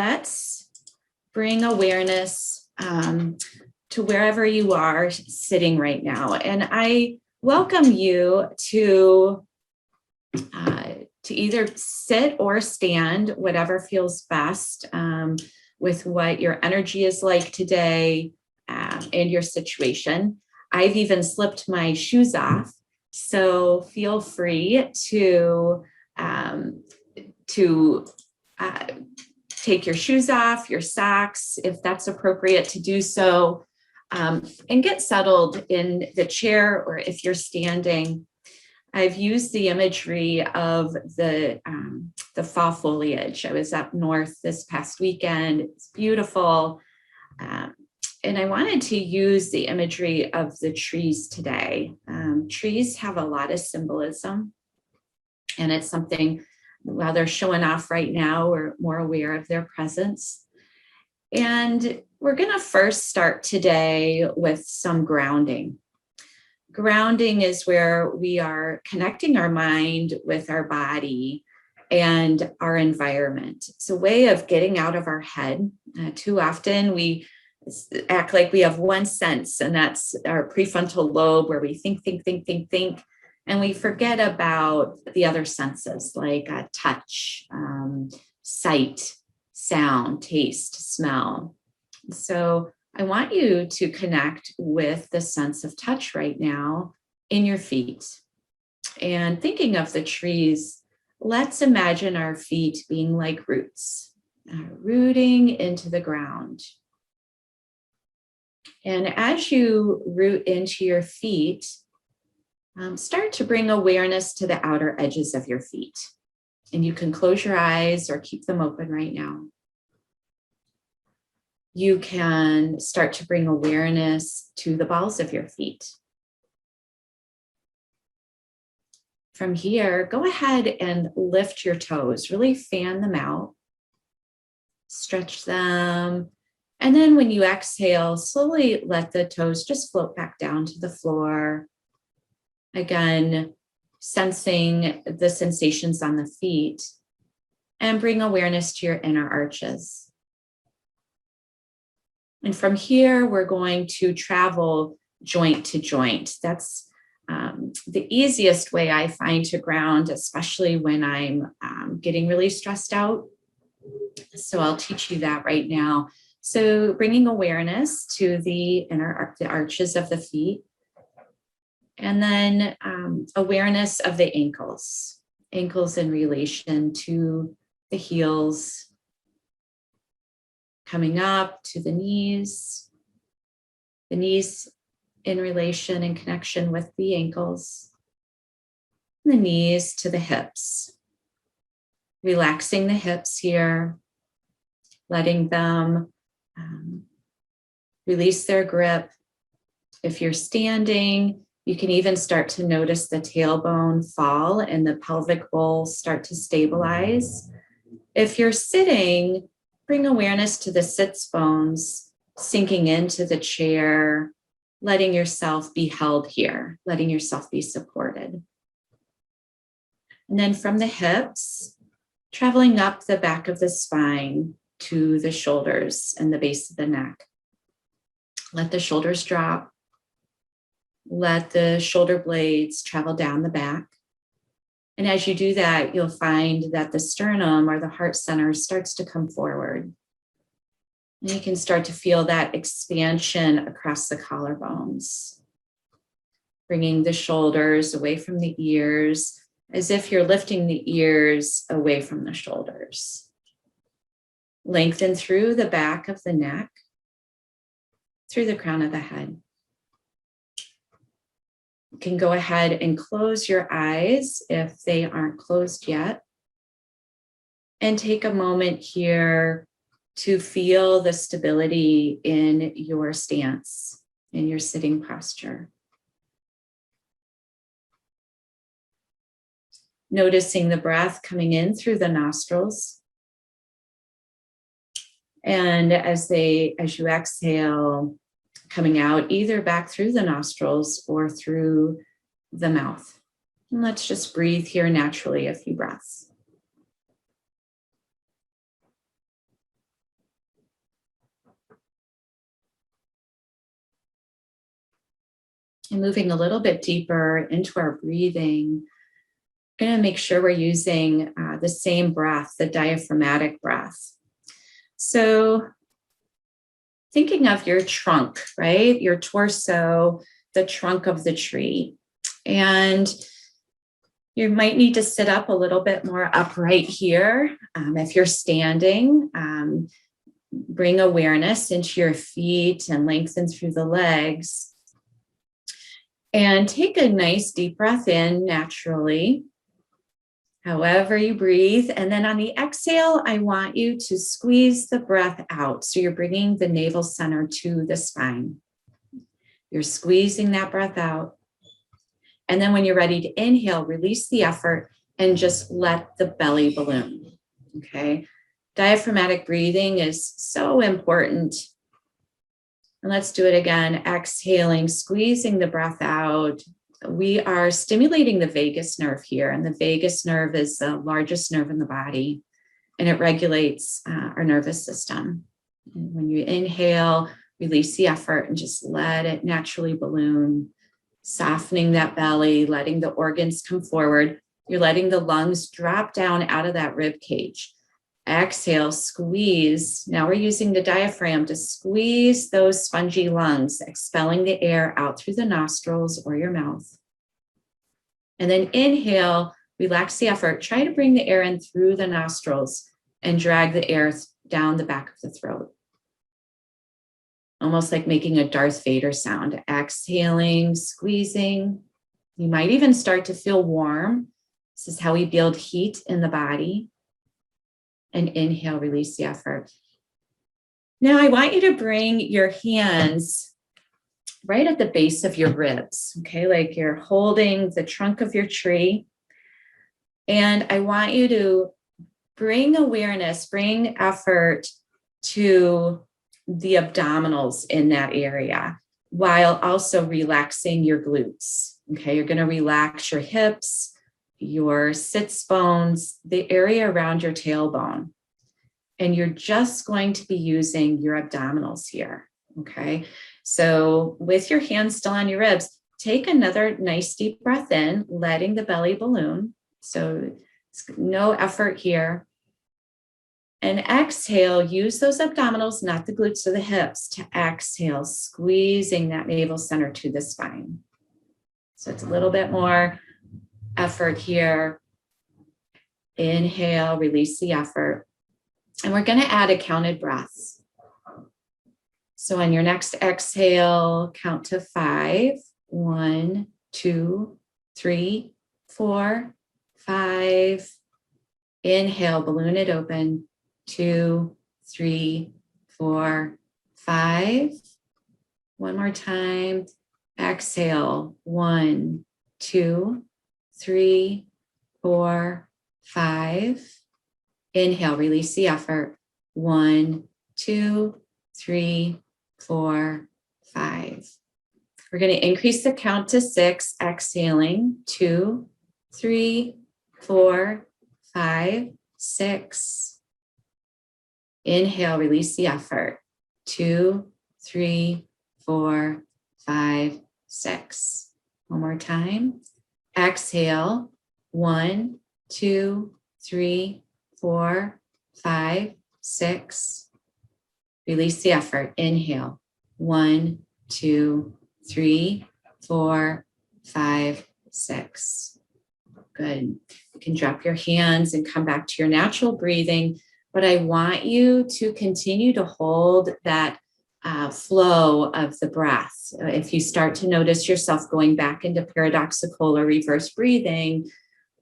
let's bring awareness to wherever you are sitting right now. And I welcome you to either sit or stand, whatever feels best with what your energy is like today and your situation. I've even slipped my shoes off, so feel free to take your shoes off, your socks, if that's appropriate to do so, and get settled in the chair, or if you're standing. I've used the imagery of the fall foliage. I was up north this past weekend. It's beautiful. And I wanted to use the imagery of the trees today. Trees have a lot of symbolism, and it's something, while they're showing off right now, we're more aware of their presence. And we're going to first start today with some grounding. Grounding is where we are connecting our mind with our body and our environment. It's a way of getting out of our head. Too often we act like we have one sense, and that's our prefrontal lobe, where we think. And we forget about the other senses, like touch, sight, sound, taste, smell. So I want you to connect with the sense of touch right now in your feet. And thinking of the trees, let's imagine our feet being like roots, rooting into the ground. And as you root into your feet, start to bring awareness to the outer edges of your feet. And you can close your eyes or keep them open right now. You can start to bring awareness to the balls of your feet. From here, go ahead and lift your toes, really fan them out, stretch them. And then when you exhale, slowly let the toes just float back down to the floor. Again, sensing the sensations on the feet, and bring awareness to your inner arches. And from here, we're going to travel joint to joint. That's the easiest way I find to ground, especially when I'm getting really stressed out. So I'll teach you that right now. So bringing awareness to the arches of the feet. And then awareness of the ankles in relation to the heels, coming up to the knees in relation and connection with the ankles, the knees to the hips. Relaxing the hips here, letting them release their grip. If you're standing, you can even start to notice the tailbone fall and the pelvic bowl start to stabilize. If you're sitting, bring awareness to the sits bones, sinking into the chair, letting yourself be held here, letting yourself be supported. And then from the hips, traveling up the back of the spine to the shoulders and the base of the neck. Let the shoulders drop. Let the shoulder blades travel down the back. And as you do that, you'll find that the sternum or the heart center starts to come forward. And you can start to feel that expansion across the collarbones, bringing the shoulders away from the ears, as if you're lifting the ears away from the shoulders. Lengthen through the back of the neck, through the crown of the head. You can go ahead and close your eyes if they aren't closed yet. And take a moment here to feel the stability in your stance, in your sitting posture. Noticing the breath coming in through the nostrils. And as you exhale, coming out either back through the nostrils or through the mouth. And let's just breathe here naturally a few breaths. And moving a little bit deeper into our breathing, we're going to make sure we're using the same breath, the diaphragmatic breath. So thinking of your trunk, right? Your torso, the trunk of the tree. And you might need to sit up a little bit more upright here. If you're standing, bring awareness into your feet and lengthen through the legs. And take a nice deep breath in naturally, however you breathe. And then on the exhale, I want you to squeeze the breath out. So you're bringing the navel center to the spine. You're squeezing that breath out. And then when you're ready to inhale, release the effort and just let the belly balloon. Okay. Diaphragmatic breathing is so important. And let's do it again. Exhaling, squeezing the breath out. We are stimulating the vagus nerve here. And the vagus nerve is the largest nerve in the body. And it regulates our nervous system. And when you inhale, release the effort and just let it naturally balloon. Softening that belly, letting the organs come forward. You're letting the lungs drop down out of that rib cage. Exhale, squeeze. Now we're using the diaphragm to squeeze those spongy lungs, expelling the air out through the nostrils or your mouth. And then inhale, relax the effort. Try to bring the air in through the nostrils and drag the air down the back of the throat. Almost like making a Darth Vader sound. Exhaling, squeezing. You might even start to feel warm. This is how we build heat in the body. And inhale, release the effort. Now I want you to bring your hands right at the base of your ribs, okay? Like you're holding the trunk of your tree. And I want you to bring awareness, bring effort to the abdominals in that area, while also relaxing your glutes. Okay, you're going to relax your hips, your sits bones, the area around your tailbone. And you're just going to be using your abdominals here. Okay, so with your hands still on your ribs, take another nice deep breath in, letting the belly balloon. So no effort here. And exhale, use those abdominals, not the glutes or the hips, to exhale, squeezing that navel center to the spine. So it's a little bit more effort here. Inhale, release the effort. And we're going to add a counted breath. So on your next exhale, count to 5. 1, 2, 3, 4, 5. Inhale, balloon it open. 2, 3, 4, 5. One more time. Exhale. 1, 2, 3, 4, 5. Inhale, release the effort. 1, 2, 3, 4, 5. We're going to increase the count to 6, exhaling. 2, 3, 4, 5, 6. Inhale, release the effort. 2, 3, 4, 5, 6. One more time. Exhale. 1, 2, 3, 4, 5, 6. Release the effort. Inhale. 1, 2, 3, 4, 5, 6. Good. You can drop your hands and come back to your natural breathing, but I want you to continue to hold that flow of the breath. If you start to notice yourself going back into paradoxical or reverse breathing,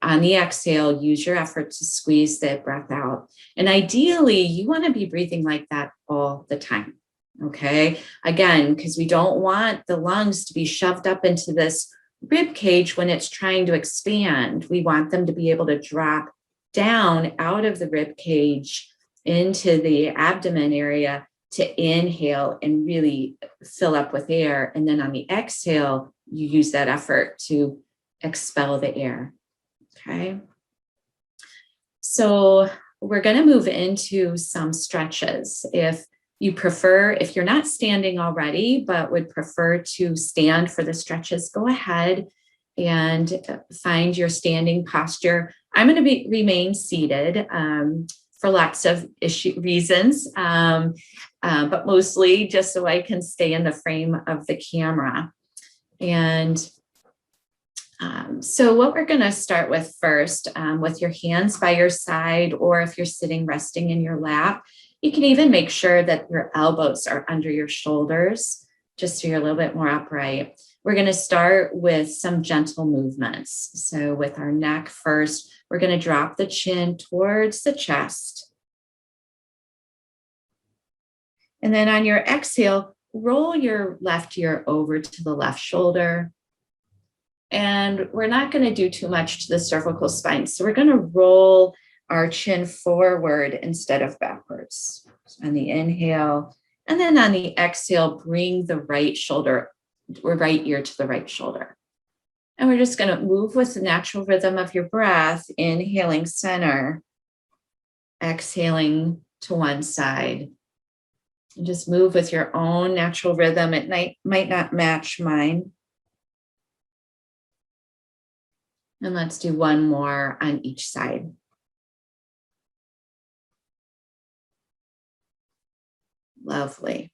on the exhale, use your effort to squeeze the breath out. And ideally, you want to be breathing like that all the time. Okay. Again, because we don't want the lungs to be shoved up into this rib cage when it's trying to expand. We want them to be able to drop down out of the rib cage into the abdomen area to inhale and really fill up with air. And then on the exhale, you use that effort to expel the air. Okay. So we're going to move into some stretches. If you prefer, if you're not standing already, but would prefer to stand for the stretches, go ahead and find your standing posture. I'm going to remain seated for lots of reasons, but mostly just so I can stay in the frame of the camera. And so what we're going to start with first, with your hands by your side, or if you're sitting resting in your lap, you can even make sure that your elbows are under your shoulders, just so you're a little bit more upright. We're going to start with some gentle movements. So with our neck first, we're going to drop the chin towards the chest. And then on your exhale, roll your left ear over to the left shoulder. And we're not going to do too much to the cervical spine. So we're going to roll our chin forward instead of backwards. So on the inhale, and then on the exhale, bring the right shoulder or right ear to the right shoulder. And we're just going to move with the natural rhythm of your breath, inhaling center, exhaling to one side. And just move with your own natural rhythm. It might not match mine. And let's do one more on each side. Lovely.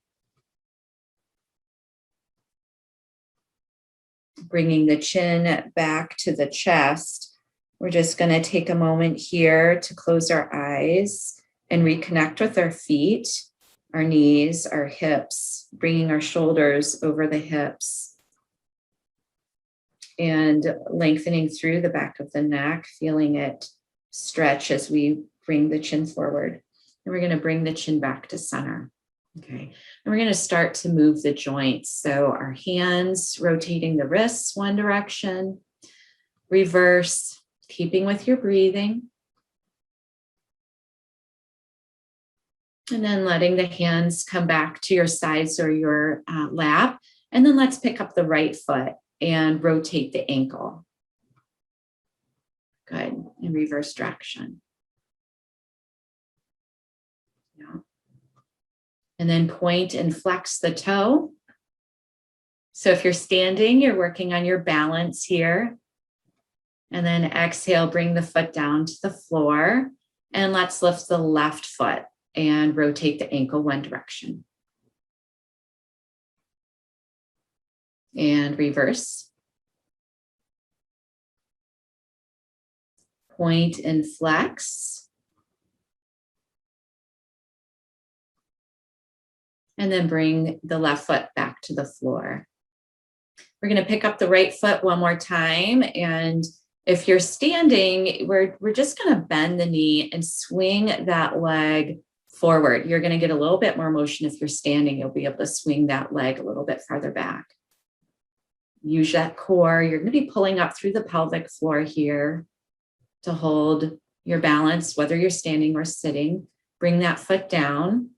Bringing the chin back to the chest. We're just going to take a moment here to close our eyes and reconnect with our feet, our knees, our hips, bringing our shoulders over the hips and lengthening through the back of the neck, feeling it stretch as we bring the chin forward. And we're going to bring the chin back to center. Okay, and we're going to start to move the joints. So our hands rotating the wrists one direction, reverse, keeping with your breathing. And then letting the hands come back to your sides or your lap. And then let's pick up the right foot and rotate the ankle. Good, in reverse direction. Yeah. And then point and flex the toe. So if you're standing, you're working on your balance here. And then exhale, bring the foot down to the floor. And let's lift the left foot and rotate the ankle one direction. And reverse. Point and flex. And then bring the left foot back to the floor. We're going to pick up the right foot one more time. And if you're standing, we're just going to bend the knee and swing that leg forward. You're going to get a little bit more motion. If you're standing, you'll be able to swing that leg a little bit farther back. Use that core. You're going to be pulling up through the pelvic floor here to hold your balance, whether you're standing or sitting. Bring that foot down.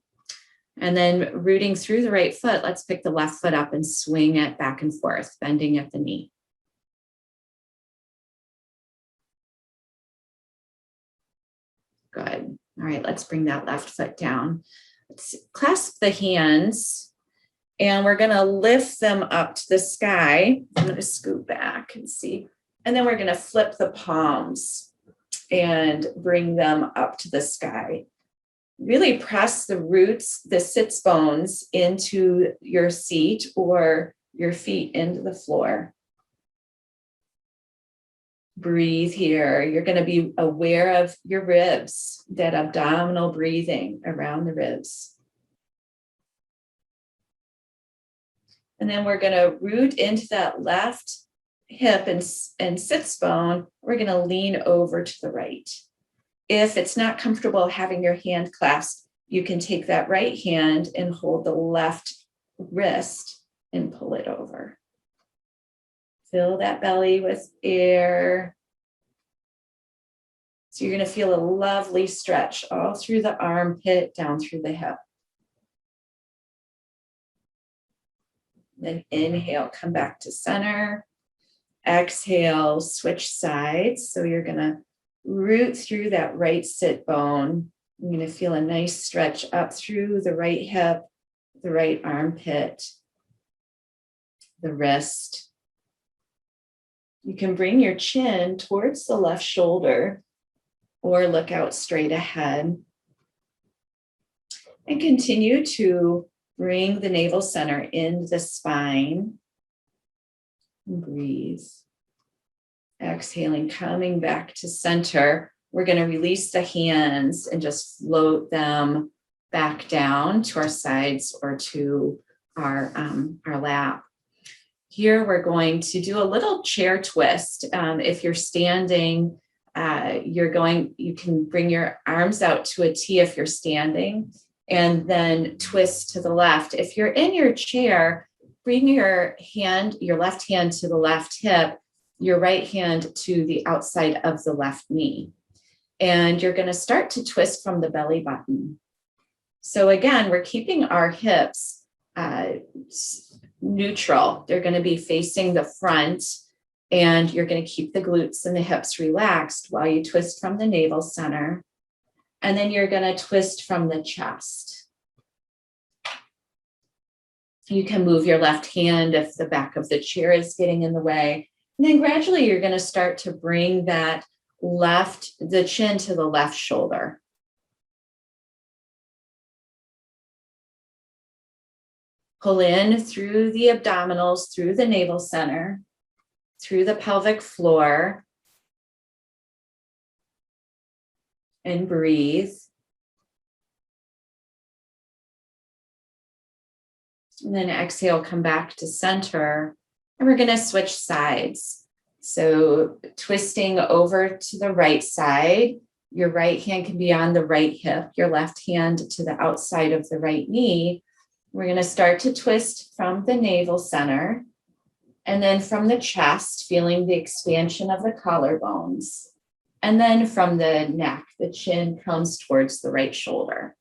And then rooting through the right foot, let's pick the left foot up and swing it back and forth, bending at the knee. Good. All right, let's bring that left foot down. Let's clasp the hands and we're going to lift them up to the sky. I'm going to scoot back and see. And then we're going to flip the palms and bring them up to the sky. Really press the roots, the sits bones into your seat or your feet into the floor. Breathe here. You're going to be aware of your ribs, that abdominal breathing around the ribs. And then we're going to root into that left hip and sits bone. We're going to lean over to the right. If it's not comfortable having your hand clasped, you can take that right hand and hold the left wrist and pull it over. Fill that belly with air. So you're going to feel a lovely stretch all through the armpit, down through the hip. Then inhale, come back to center. Exhale, switch sides. So you're going to root through that right sit bone I'm going to feel a nice stretch up through the right hip, the right armpit, the wrist. You can bring your chin towards the left shoulder or look out straight ahead. And continue to bring the navel center into the spine. And breathe. Exhaling, coming back to center. We're going to release the hands and just float them back down to our sides or to our lap. Here we're going to do a little chair twist. If you're standing, you can bring your arms out to a T if you're standing, and then twist to the left. If you're in your chair, bring your left hand to the left hip, your right hand to the outside of the left knee. And you're going to start to twist from the belly button. So again, we're keeping our hips neutral. They're going to be facing the front, and you're going to keep the glutes and the hips relaxed while you twist from the navel center. And then you're going to twist from the chest. You can move your left hand if the back of the chair is getting in the way. And then gradually you're going to start to bring the chin to the left shoulder. Pull in through the abdominals, through the navel center, through the pelvic floor, and breathe. And then exhale, come back to center, and we're going to switch sides. So twisting over to the right side, your right hand can be on the right hip, your left hand to the outside of the right knee. We're going to start to twist from the navel center, and then from the chest, feeling the expansion of the collarbones. And then from the neck, the chin comes towards the right shoulder.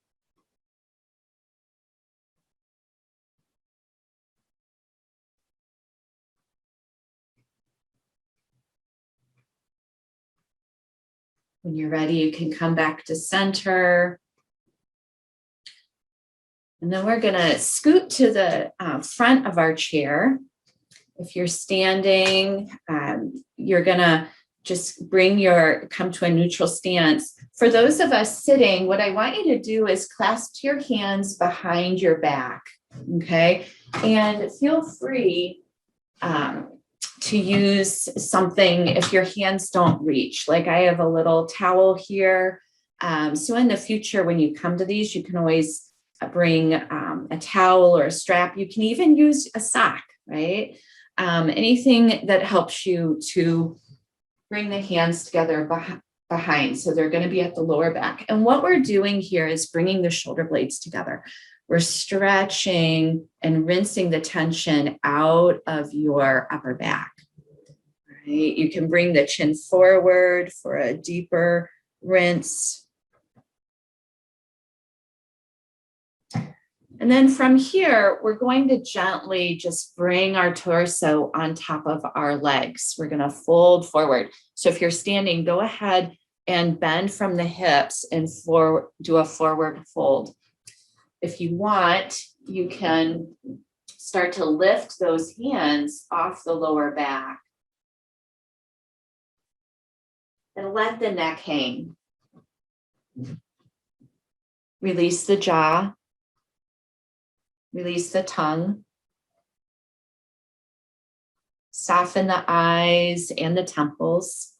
When you're ready, you can come back to center. And then we're going to scoot to the front of our chair. If you're standing, you're going to just come to a neutral stance. For those of us sitting, what I want you to do is clasp your hands behind your back, okay? And feel free to use something if your hands don't reach. Like I have a little towel here. So in the future, when you come to these, you can always bring a towel or a strap. You can even use a sock, right? Anything that helps you to bring the hands together behind. So they're going to be at the lower back. And what we're doing here is bringing the shoulder blades together. We're stretching and rinsing the tension out of your upper back. Right? You can bring the chin forward for a deeper rinse. And then from here, we're going to gently just bring our torso on top of our legs. We're going to fold forward. So if you're standing, go ahead and bend from the hips and do a forward fold. If you want, you can start to lift those hands off the lower back and let the neck hang. Release the jaw. Release the tongue. Soften the eyes and the temples.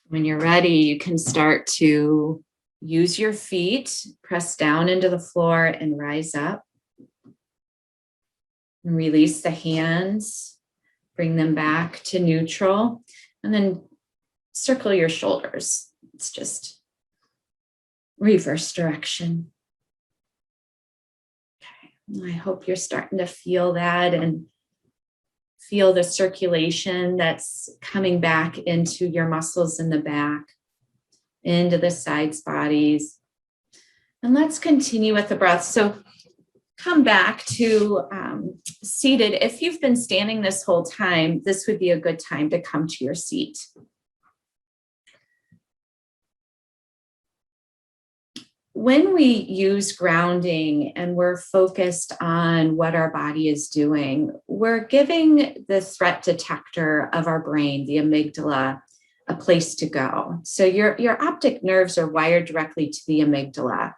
When you're ready, you can start to use your feet, press down into the floor and rise up. And release the hands, bring them back to neutral, and then circle your shoulders. It's just reverse direction. Okay. I hope you're starting to feel that and feel the circulation that's coming back into your muscles in the back, into the sides bodies. And let's continue with the breath. So come back to seated. If you've been standing this whole time, this would be a good time to come to your seat. when we use grounding and we're focused on what our body is doing, we're giving the threat detector of our brain, the amygdala, a place to go. So your optic nerves are wired directly to the amygdala,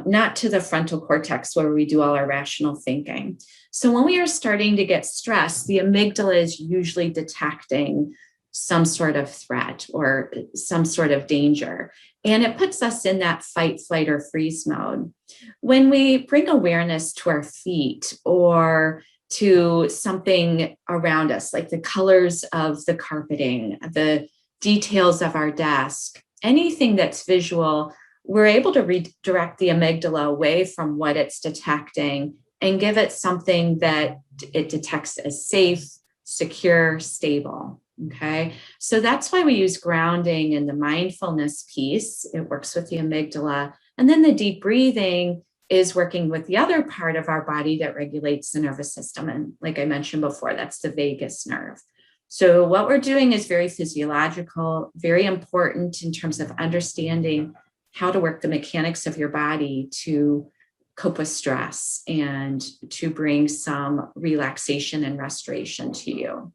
not to the frontal cortex where we do all our rational thinking. So when we are starting to get stressed, the amygdala is usually detecting some sort of threat or some sort of danger. And it puts us in that fight, flight, or freeze mode. When we bring awareness to our feet or to something around us, like the colors of the carpeting, the details of our desk, anything that's visual, we're able to redirect the amygdala away from what it's detecting and give it something that it detects as safe, secure, stable. Okay, so that's why we use grounding in the mindfulness piece. It works with the amygdala. And then the deep breathing is working with the other part of our body that regulates the nervous system. And like I mentioned before, that's the vagus nerve. So what we're doing is very physiological, very important in terms of understanding how to work the mechanics of your body to cope with stress and to bring some relaxation and restoration to you.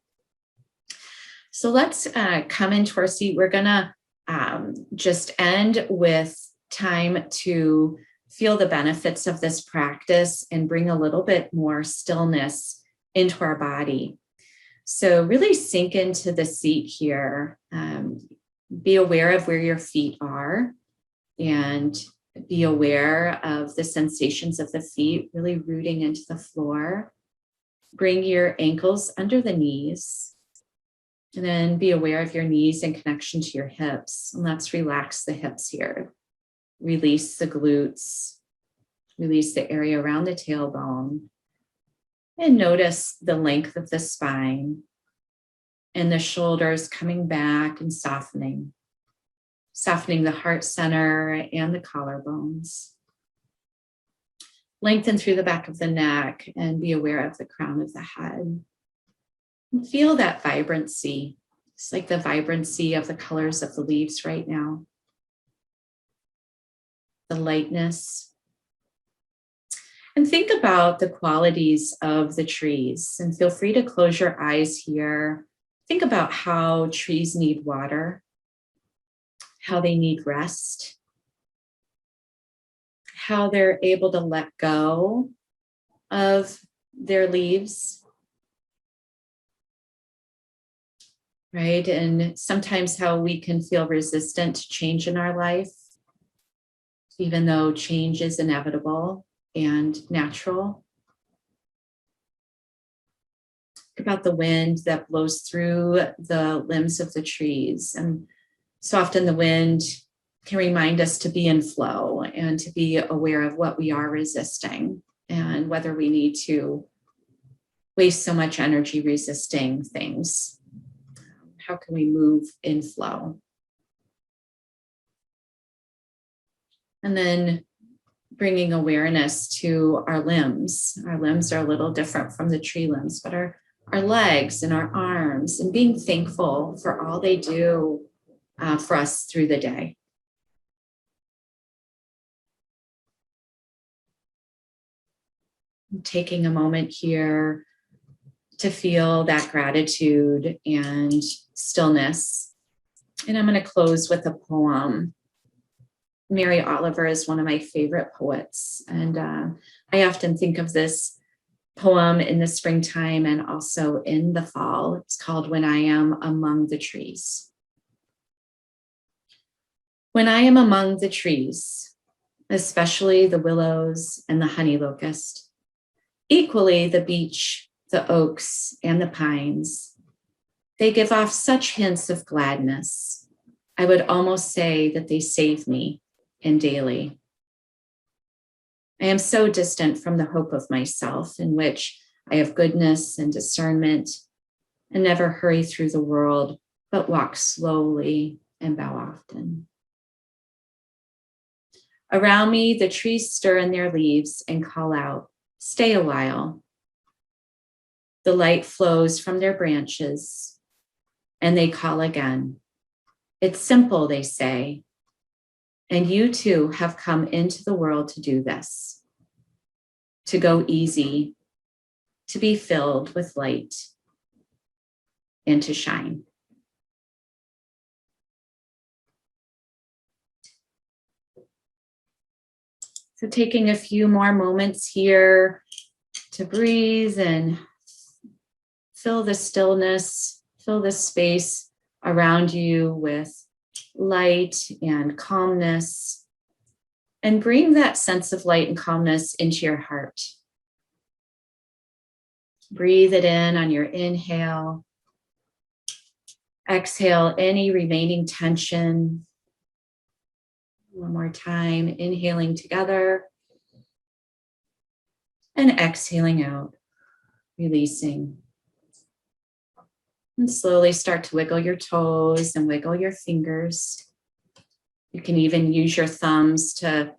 So let's come into our seat. We're gonna just end with time to feel the benefits of this practice and bring a little bit more stillness into our body. So really sink into the seat here. Be aware of where your feet are and be aware of the sensations of the feet, really rooting into the floor. Bring your ankles under the knees. And then be aware of your knees in connection to your hips. And let's relax the hips here. Release the glutes. Release the area around the tailbone. And notice the length of the spine and the shoulders coming back and softening. Softening the heart center and the collarbones. Lengthen through the back of the neck and be aware of the crown of the head. And feel that vibrancy. It's like the vibrancy of the colors of the leaves right now. The lightness. And think about the qualities of the trees. And feel free to close your eyes here. Think about how trees need water, how they need rest, how they're able to let go of their leaves. Right? And sometimes how we can feel resistant to change in our life, even though change is inevitable and natural. Think about the wind that blows through the limbs of the trees. And so often the wind can remind us to be in flow and to be aware of what we are resisting and whether we need to waste so much energy resisting things. How can we move in flow? And then bringing awareness to our limbs. Our limbs are a little different from the tree limbs, but our legs and our arms, and being thankful for all they do for us through the day. Taking a moment here to feel that gratitude and stillness. And I'm going to close with a poem. Mary Oliver is one of my favorite poets. And I often think of this poem in the springtime and also in the fall. It's called When I Am Among the Trees. When I am among the trees, especially the willows and the honey locust, equally the beech, the oaks, and the pines, they give off such hints of gladness. I would almost say that they save me in daily. I am so distant from the hope of myself, in which I have goodness and discernment and never hurry through the world, but walk slowly and bow often. Around me, the trees stir in their leaves and call out, "Stay a while." The light flows from their branches and they call again. It's simple, they say. And you too have come into the world to do this, to go easy, to be filled with light, and to shine. So taking a few more moments here to breathe and fill the stillness, fill the space around you with light and calmness, and bring that sense of light and calmness into your heart. Breathe it in on your inhale. Exhale any remaining tension. One more time, inhaling together and exhaling out, releasing. And slowly start to wiggle your toes and wiggle your fingers. You can even use your thumbs to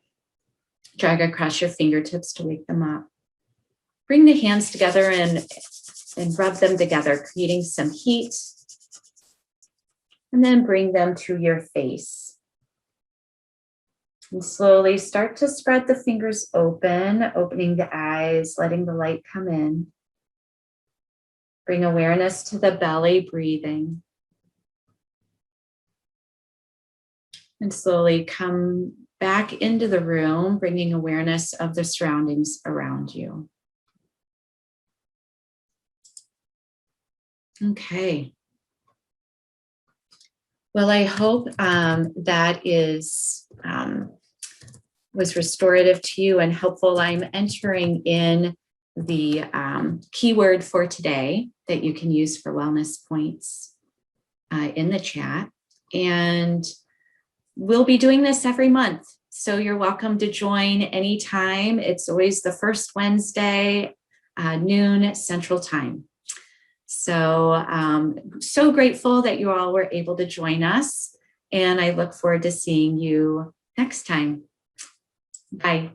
drag across your fingertips to wake them up. Bring the hands together and rub them together, creating some heat. And then bring them to your face. And slowly start to spread the fingers open, opening the eyes, letting the light come in. Bring awareness to the belly, breathing. And slowly come back into the room, bringing awareness of the surroundings around you. Okay. Well, I hope that was restorative to you and helpful. I'm entering in the keyword for today that you can use for wellness points in the chat. And we'll be doing this every month. So you're welcome to join anytime. It's always the first Wednesday, noon Central Time. So, so grateful that you all were able to join us. And I look forward to seeing you next time. Bye.